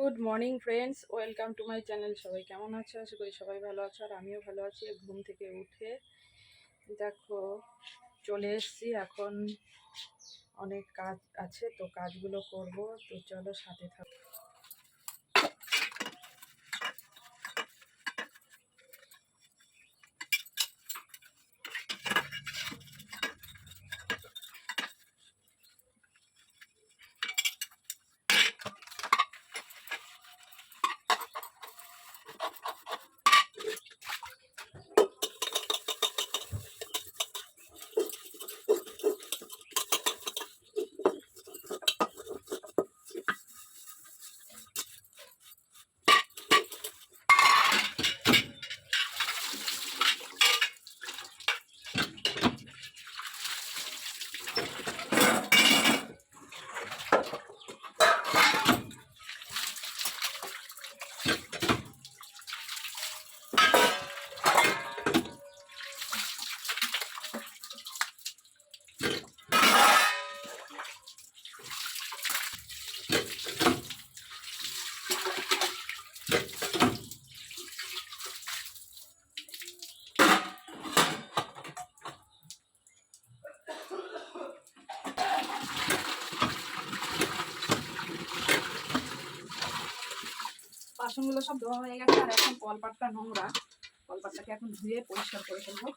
Good morning friends, welcome to my channel. সবাই কেমন আছো? আশা করি সবাই ভালো আছো, আর আমিও ভালো আছি। ঘুম থেকে উঠে দেখো চলে এসেছি। এখন অনেক কাজ আছে, তো কাজগুলো করব, তো চলো সাথে থাকো। বাসনগুলো সব ধোয়া হয়ে গেছে, আর এখন কলপাটটা নোংরা। কলপাটটাকে এখন ধুয়ে পরিষ্কার করে ফেলবো।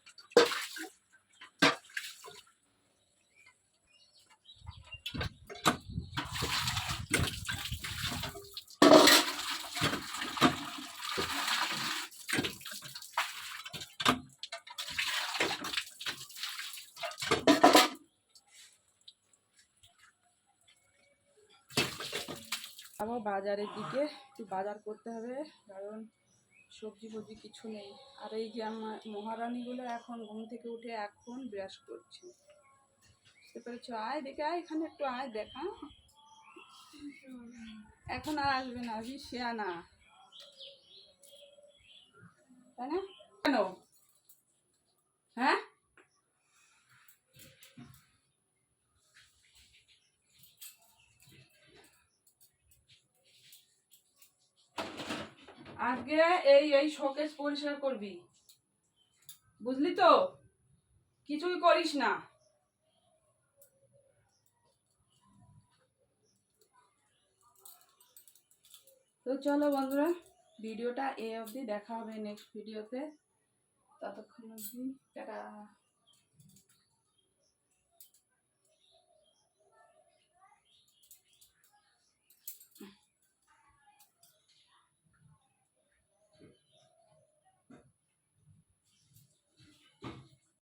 আবার বাজারের দিকে একটু বাজার করতে হবে, কারণ সবজি ফবজি কিছু নেই। আর এই যে আমার মহারানীগুলো এখন ঘুম থেকে উঠে এখন ব্রাশ করছে, বুঝতে পেরেছো? আয় দেখে আয়, এখানে একটু আয় দেখা। এখন আর আসবে না, শিয়ানা, তাই না? কেন? হ্যাঁ, আজকে এই এই শোকেস পরিষ্কার করবি, বুঝলি তো? কিছুই করিস না। তো চলো বন্ধুরা, ভিডিওটা এ অবধি, দেখা হবে নেক্সট ভিডিওতে। ততক্ষণ অবধি টাটা।